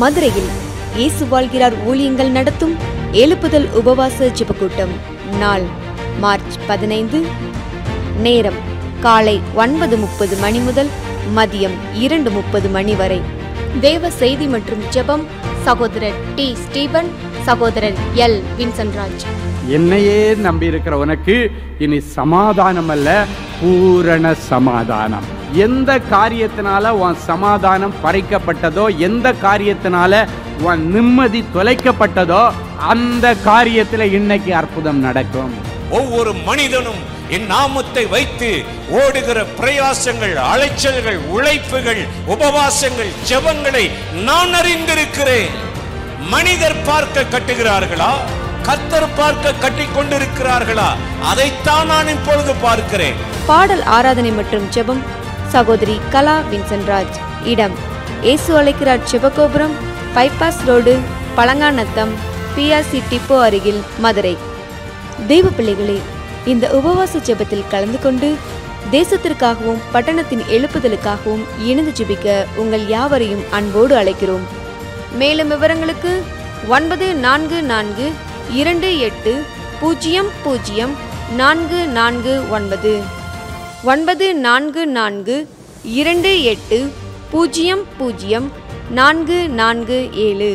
மதுரையில் இயேசு வாழ்கிறார் ஊழியங்கள் நடத்தும் எழுப்புதல் உபவாச ஜெபக்கூட்டம். நாள் மார்ச் 15. நேரம் காலை 9:30 மணி முதல் மதியம் 2:30 மணி வரை. தேவ செய்தி மற்றும் ஜெபம் சகோதரர் டி. ஸ்டீபன், சகோதரர் எல். வின்சென்ட்ராஜ். என்னையே நம்பி இருக்கிற உனக்கு இனி சமாதானம் அல்ல, பூரண சமாதானம். எந்த காரியத்தினால உன் சமாதானம் பறிக்கப்பட்டதோ, எந்த காரியத்தினால உன் நிம்மதி தொலைக்கப்பட்டதோ, அந்த காரியத்தில் இன்னைக்கு அற்புதம் நடக்கும். ஒவ்வொரு மனிதனும் என் நாமத்தை வைத்து ஓடுகிற பிரயாசங்கள், அலைச்சல்கள், உழைப்புகள், உபவாசங்கள், ஜெபங்களை நான் அறிந்திருக்கிறேன். மனிதர் பார்க்க கட்டுகிறார்களா, கர்த்தர் பார்க்க கட்டிக் கொண்டிருக்கிறார்களா? அதைத்தான் நான் இப்பொழுது பார்க்கிறேன். பாடல் ஆராதனை மற்றும் ஜெபம் சகோதரி கலா வின்சென்ட்ராஜ். இடம் இயேசு அழைக்கிறார் Jebagopuram, bypass road, Palanganatham, PRC depot அருகில், மதுரை. தெய்வ பிள்ளைகளே, இந்த உபவாச ஜெபத்தில் கலந்து கொண்டு தேசத்திற்காகவும் பட்டணத்தின் எழுப்புதலுக்காகவும் இணைந்து ஜெபிக்க உங்கள் யாவரையும் அன்போடு அழைக்கிறோம். மேலும் விவரங்களுக்கு 9442800449 9442800447.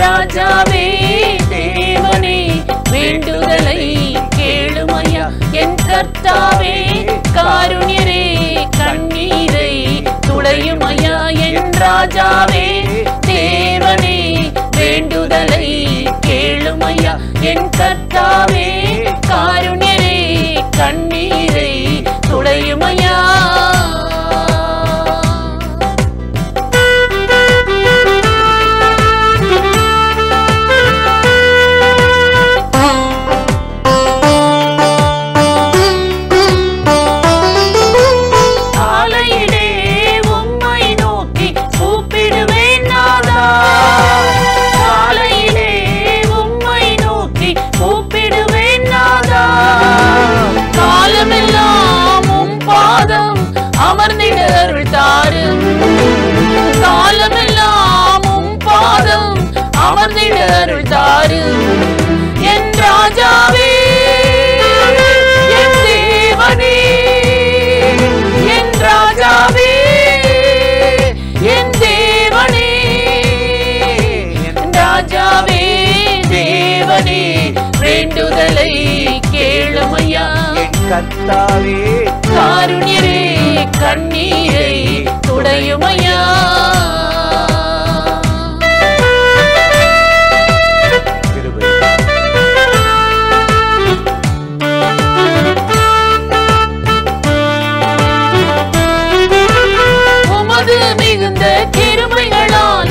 ராஜாவே தேவனே வேண்டுதலை கேளுமையா, என் கர்த்தாவே காருண்யரே கண்ணீரை துடையுமையா. என் ராஜாவே தேவனே வேண்டுதலை கேளுமையா, என் கர்த்தாவே காருண்யரே கண்ணீரை துடையுமையா. என் ராஜாவே என் தேவனே, என் ராஜாவே என் தேவனே, என் ராஜாவே தேவனே வேண்டுதலை கேளுமையா, என் கர்த்தாவே காருண்யரே கண்ணீரை துடையுமையா. மிகுந்த கிருபைகளால்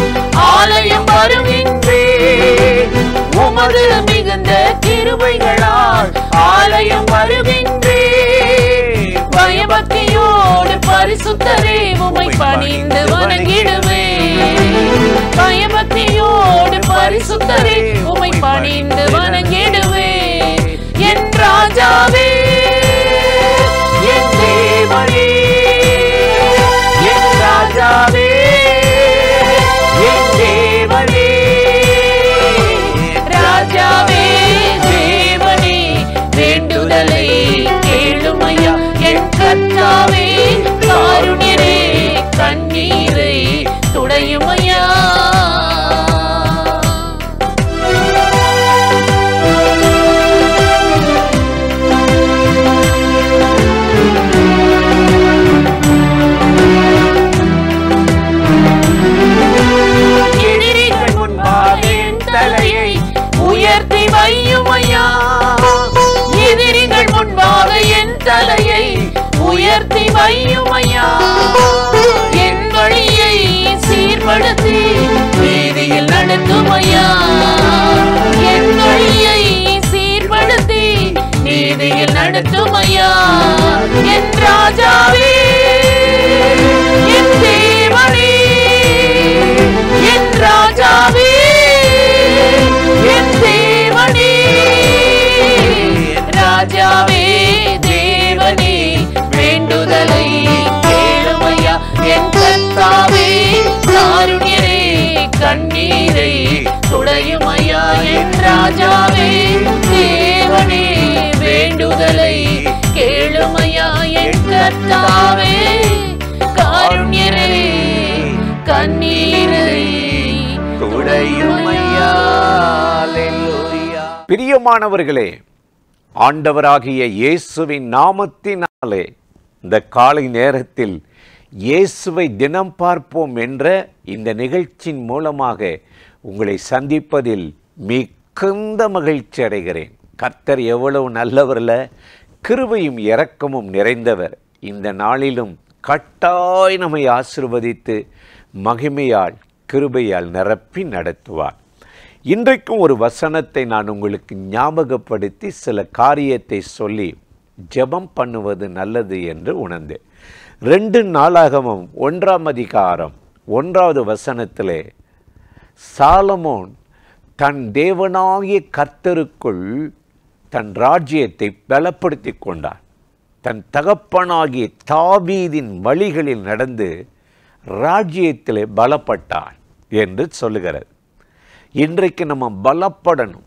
ஆலயம் வருகின்றேன், உமது மிகுந்த கிருபைகளால் ஆலயம் வருகின்றேன். பயபக்தியோடு பரிசுத்தரே உம்மை பணிந்து வணங்கிடுவேன், பயபக்தியோடு பரிசுத்தரே உம்மை பணிந்து வணங்கிடுவேன். என் ராஜாவே என் தேவனே, ராஜாவே என் தேவனே, ராஜாவே தேவனே வேண்டுதலை கேளுமையா, என் கர்த்தாவே காருண்யரே கண்ணீரை துடையுமையா. செய்யுமையா. அல்லேலூயா. பிரியமானவர்களே, ஆண்டவராகிய இயேசுவின் நாமத்தினாலே இந்த காலை நேரத்தில் இயேசுவை தினம் பார்ப்போம் என்ற இந்த நிகழ்ச்சியின் மூலமாக உங்களை சந்திப்பதில் மிகுந்த மகிழ்ச்சி அடைகிறேன். கர்த்தர் எவ்வளவு நல்லவர்ல, கிருபையும் இரக்கமும் நிறைந்தவர். இந்த நாளிலும் கட்டாய் நம்மை ஆசீர்வதித்து மகிமையால் கிருபையால் நிரப்பி நடத்துவார். இன்றைக்கும் ஒரு வசனத்தை நான் உங்களுக்கு ஞாபகப்படுத்தி சில காரியத்தை சொல்லி ஜெபம் பண்ணுவது நல்லது என்று உணர்ந்தேன். 2 நாளாகமம் 1ஆம் அதிகாரம் 1வது வசனத்திலே சாலமோன் தன் தேவனாகிய கர்த்தருக்குள் தன் ராஜ்யத்தை பலப்படுத்தி கொண்டார். தன் தகப்பனாகிய தாவீதின் வழிகளில் நடந்து ராஜ்யத்திலே பலப்பட்டார் என்று சொல்லுகிறது. இன்றைக்கு நம்ம பலப்படணும்.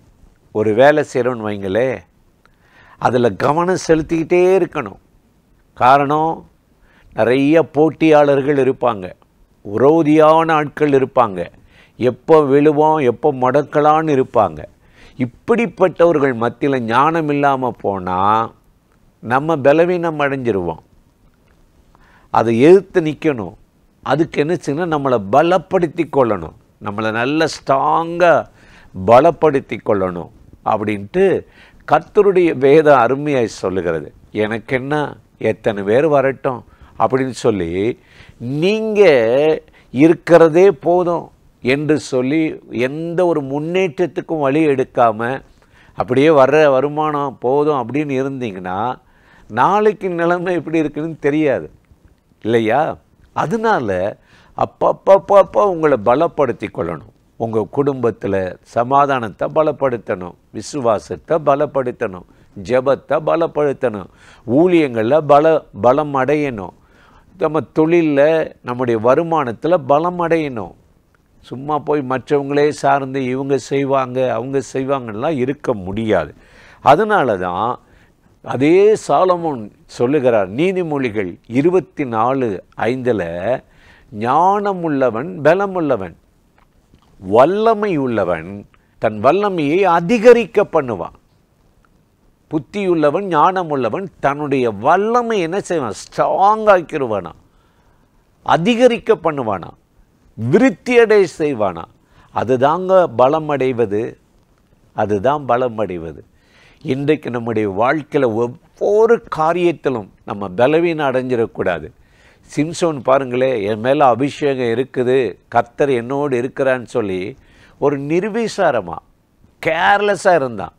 ஒரு வேலை செய்கிறோன்னு வைங்களே, அதில் கவனம் செலுத்திக்கிட்டே இருக்கணும். காரணம், நிறைய போட்டியாளர்கள் இருப்பாங்க, விரோதியான ஆட்கள் இருப்பாங்க, எப்போ விழுவோம் எப்போ மடக்கலான்னு இருப்பாங்க. இப்படிப்பட்டவர்கள் மத்தியில் ஞானம் இல்லாமல் போனால் நம்ம பலவீனம் அடைஞ்சிருவோம். அதை எதிர்த்து நிற்கணும். அதுக்கு என்ன செய்யணும்? நம்மளை பலப்படுத்தி கொள்ளணும். நம்மளை நல்ல ஸ்ட்ராங்காக பலப்படுத்தி கொள்ளணும் அப்படின்ட்டு கர்த்தருடைய வேதம் அருமையாய் சொல்லுகிறது. எனக்கு என்ன, எத்தனை பேர் வரட்டும் அப்படின்னு சொல்லி நீங்கள் இருக்கிறதே போதும் என்று சொல்லி எந்த ஒரு முன்னேற்றத்துக்கும் வழி எடுக்காமல் அப்படியே வர்ற வருமானம் போதும் அப்படின்னு இருந்தீங்கன்னா நாளைக்கு நிலைமை எப்படி இருக்குன்னு தெரியாது இல்லையா? அதனால் அப்பப்போ உங்களை பலப்படுத்தி கொள்ளணும். உங்கள் குடும்பத்தில் சமாதானத்தை பலப்படுத்தணும், விசுவாசத்தை பலப்படுத்தணும், ஜெபத்தை பலப்படுத்தணும், ஊழியங்களில் பலம் அடையணும், நம்ம தொழிலில் நம்முடைய வருமானத்தில் பலம் அடையணும். சும்மா போய் மற்றவங்களே சார்ந்து இவங்க செய்வாங்க அவங்க செய்வாங்கலாம் இருக்க முடியாது. அதனால தான் அதே சாலமோன் சொல்லுகிறார் நீதிமொழிகள் 24:5 ஞானமுள்ளவன் பலமுள்ளவன், வல்லமை உள்ளவன் தன் வல்லமையை அதிகரிக்க பண்ணுவான். புத்தியுள்ளவன் ஞானமுள்ளவன் தன்னுடைய வல்லமை என்ன செய்வான்? ஸ்ட்ராங்காக்கிடுவானா, அதிகரிக்க பண்ணுவானா, விருத்தியடை செய்வானா. அதுதாங்க பலம் அடைவது, அதுதான் பலம் அடைவது. இன்றைக்கு நம்முடைய வாழ்க்கையில் ஒவ்வொரு காரியத்திலும் நம்ம பலவீனம் அடைஞ்சிடக்கூடாது. சிம்சோன் பாருங்களேன், என் மேலே அபிஷேகம் இருக்குது, கர்த்தர் என்னோடு இருக்கிறான்னு சொல்லி ஒரு நிர்விசாரமாக கேர்லெஸ்ஸாக இருந்தான்.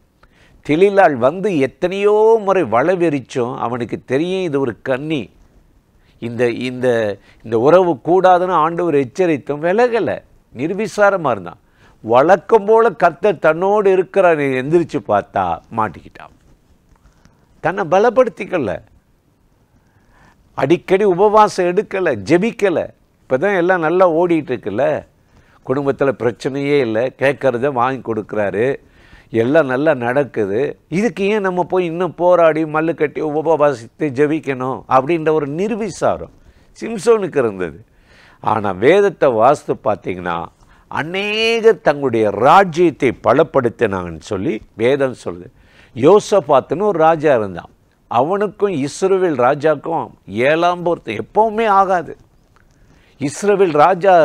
தெளிலாள் வந்து எத்தனையோ முறை வளவெறிச்சும் அவனுக்கு தெரியும் இது ஒரு கன்னி, இந்த இந்த இந்த உறவு கூடாதுன்னு ஆண்டவர் எச்சரித்தும் விலகலை, நிர்விசாரமாக இருந்தான். வழக்கம் போல் கர்த்தர் தன்னோடு இருக்கிறான், எந்திரிச்சு பார்த்தா மாட்டிக்கிட்டான். தன்னை பலப்படுத்திக்கல, அடிக்கடி உபவாசம் எடுக்கலை, ஜெபிக்கலை. இப்போ தான் எல்லாம் நல்லா ஓடிட்டு இருக்குல்ல, குடும்பத்தில் பிரச்சனையே இல்லை, கேட்குறத வாங்கி கொடுக்குறாரு, எல்லாம் நல்லா நடக்குது. இதுக்கு ஏன் நம்ம போய் இன்னும் போராடி மல்லு கட்டி உபவாசித்து ஜெபிக்கணும் அப்படின்ற ஒரு நிர்விசாரம் சிம்சோனுக்கு இருந்தது. ஆனால் வேதத்தை வாஸ்து பார்த்தீங்கன்னா அநேகர் தங்களுடைய ராஜ்யத்தை பலப்படுத்தினாங்கன்னு சொல்லி வேதம் சொல்லுது. யோசபாத்துன்னு ஒரு ராஜா இருந்தான். அவனுக்கும் இஸ்ரவேல் ராஜாக்கும் 7ஆம் பொருத்தம் எப்பவுமே ஆகாது. இஸ்ரவேல் ராஜா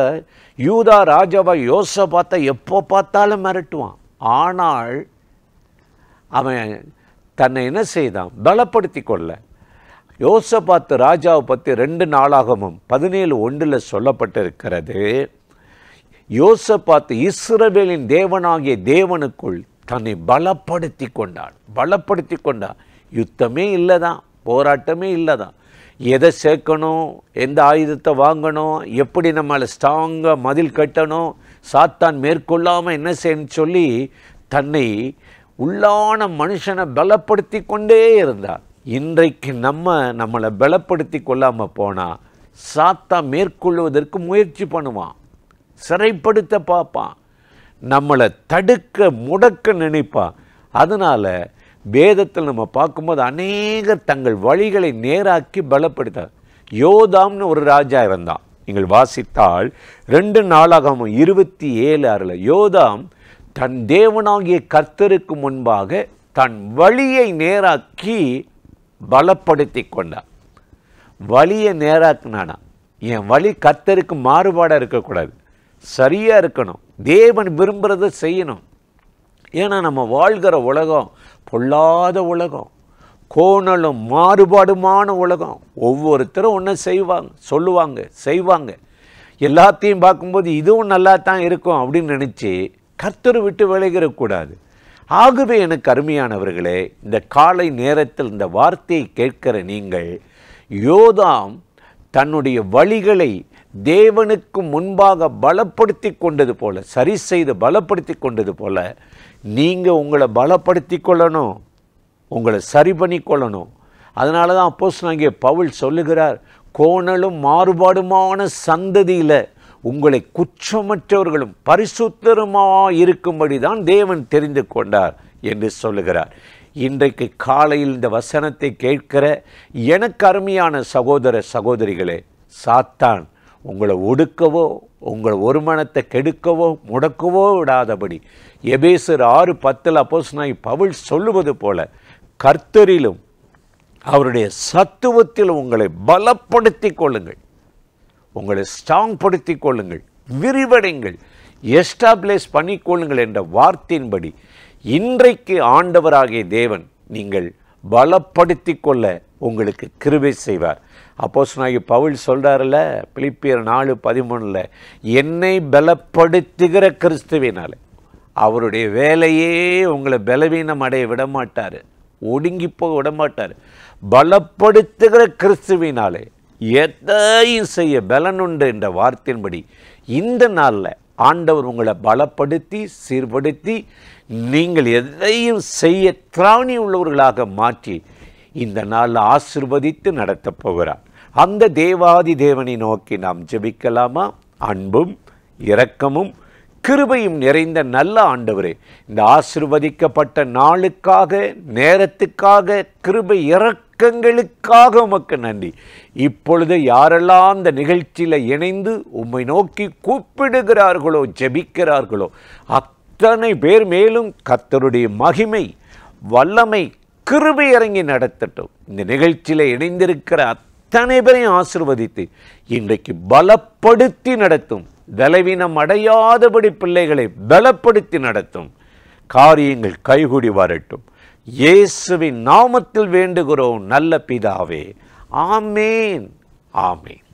யூதா ராஜாவா யோசபாத்தை எப்போ பார்த்தாலும் மிரட்டுவான். ஆனால் அவன் தன்னை என்ன செய்தான்? பலப்படுத்தி கொள்ள. யோசபாத்து ராஜாவை பற்றி 2 நாளாகமும் 17:1 சொல்லப்பட்டிருக்கிறது. யோசபாத்து இஸ்ரவேலின் தேவனாகிய தேவனுக்குள் தன்னை பலப்படுத்தி கொண்டான். யுத்தமே இல்லைதான், போராட்டமே இல்லைதான். எதை சேர்க்கணும், எந்த ஆயுதத்தை வாங்கணும், எப்படி நம்மளை ஸ்ட்ராங்காக மதில் கட்டணும், சாத்தான் மேற்கொள்ளாமல் என்ன செய்யணும்னு சொல்லி தன்னை உள்ளான மனுஷனை பலப்படுத்தி கொண்டே இருந்தார். இன்றைக்கு நம்மளை பலப்படுத்தி கொள்ளாமல் போனால் சாத்தான் மேற்கொள்வதற்கு முயற்சி பண்ணுவான், சிறைப்படுத்த பார்ப்பான், நம்மளை தடுக்க முடக்க நினைப்பான். அதனால் வேதத்தில் நம்ம பார்க்கும்போது அநேகர் தங்கள் வழிகளை நேராக்கி பலப்படுத்தார். யோதாம்னு ஒரு ராஜா இருந்தான். நீங்கள் வாசித்தால் 2 நாளாகமம் 27:6 யோதாம் தன் தேவனாகிய கர்த்தருக்கு முன்பாக தன் வழியை நேராக்கி பலப்படுத்தி கொண்டான். வழியை நேராக்குனானா, என் வழி கர்த்தருக்கு மாறுபாடாக இருக்கக்கூடாது, சரியாக இருக்கணும், தேவன் விரும்புகிறத செய்யணும். ஏன்னா நம்ம வாழ்கிற உலகம் பொல்லாத உலகம், கோணலும் மாறுபாடுமான உலகம். ஒவ்வொருத்தரும் ஒன்று சொல்லுவாங்க செய்வாங்க. எல்லாத்தையும் பார்க்கும்போது இதுவும் நல்லா தான் இருக்கும் அப்படின்னு நினச்சி கர்த்தரை விட்டு விலகிடக்கூடாது. ஆகவே எனக்கு அருமையானவர்களே, இந்த காலை நேரத்தில் இந்த வார்த்தையை கேட்கிற நீங்கள், யோதாம் தன்னுடைய வழிகளை தேவனுக்கு முன்பாக பலப்படுத்தி கொண்டது போல, சரி செய்து பலப்படுத்தி கொண்டது போல, நீங்கள் உங்களை பலப்படுத்தி கொள்ளணும், உங்களை சரி பண்ணி கொள்ளணும். அதனால தான் அப்போஸ்தலனாகிய பவுல் சொல்லுகிறார், கோணலும் மாறுபாடுமான சந்ததியில் உங்களை குற்றமற்றவர்களும் பரிசுத்தருமாக இருக்கும்படி தான் தேவன் தெரிந்து கொண்டார் என்று சொல்லுகிறார். இன்றைக்கு காலையில் இந்த வசனத்தை கேட்கிற எனக்கு அருமையான சகோதர சகோதரிகளே, சாத்தான் உங்களை ஒடுக்கவோ உங்கள் ஒருமனத்தை கெடுக்கவோ முடக்கவோ விடாதபடி எபேசர் 6:10 அப்போஸ்தலனாகிய பவுல் சொல்லுவது போல, கர்த்தரிலும் அவருடைய சத்துவத்தில் உங்களை பலப்படுத்தி கொள்ளுங்கள், உங்களை ஸ்ட்ராங் படுத்தி கொள்ளுங்கள், விரிவடைங்கள், எஸ்டாப்ளிஷ் பண்ணிக்கொள்ளுங்கள் என்ற வார்த்தையின்படி இன்றைக்கு ஆண்டவராகிய தேவன் நீங்கள் பலப்படுத்தி கொள்ள உங்களுக்கு கிருபை செய்வார். அப்போஸ்தலனாகிய பவுல் சொல்கிறார்ல பிலிப்பியர் 4:13, என்னை பலப்படுத்துகிற கிறிஸ்துவினாலே. அவருடைய வேலையே உங்களை பலவீனம் அடைய விடமாட்டார், ஒடுங்கி போக விடமாட்டார். பலப்படுத்துகிற கிறிஸ்துவினாலே எதையும் செய்ய பலனுண்டு என்ற வார்த்தையின்படி இந்த நாளில் ஆண்டவர் உங்களை பலப்படுத்தி சீர்படுத்தி நீங்கள் எதையும் செய்ய திராணி உள்ளவர்களாக மாற்றி இந்த நாளில் ஆசீர்வதித்து நடத்தப் போகிறார். அந்த தேவாதி தேவனை நோக்கி நாம் ஜெபிக்கலாமா? அன்பும் இரக்கமும் கிருபையும் நிறைந்த நல்ல ஆண்டவரே, இந்த ஆசீர்வதிக்கப்பட்ட நாளுக்காக, நேரத்துக்காக, கிருபை இரக்கங்களுக்காக உமக்கு நன்றி. இப்பொழுது யாரெல்லாம் இந்த நிகழ்ச்சியில் இணைந்து உம்மை நோக்கி கூப்பிடுகிறார்களோ, ஜெபிக்கிறார்களோ, அத்தனை பேர் மேலும் கர்த்தருடைய மகிமை, வல்லமை, கிருபை இறங்கி நடத்தட்டும். இந்த நிகழ்ச்சியில் இணைந்திருக்கிற அத்தனை பேரையும் ஆசீர்வதித்து இன்றைக்கு பலப்படுத்தி நடத்தும். பலவீனம் அடையாதபடி பிள்ளைகளை பலப்படுத்தி நடத்தும். காரியங்கள் கைகூடி வரட்டும். இயேசுவின் நாமத்தில் வேண்டுகிறோம் நல்ல பிதாவே. ஆமேன், ஆமேன்.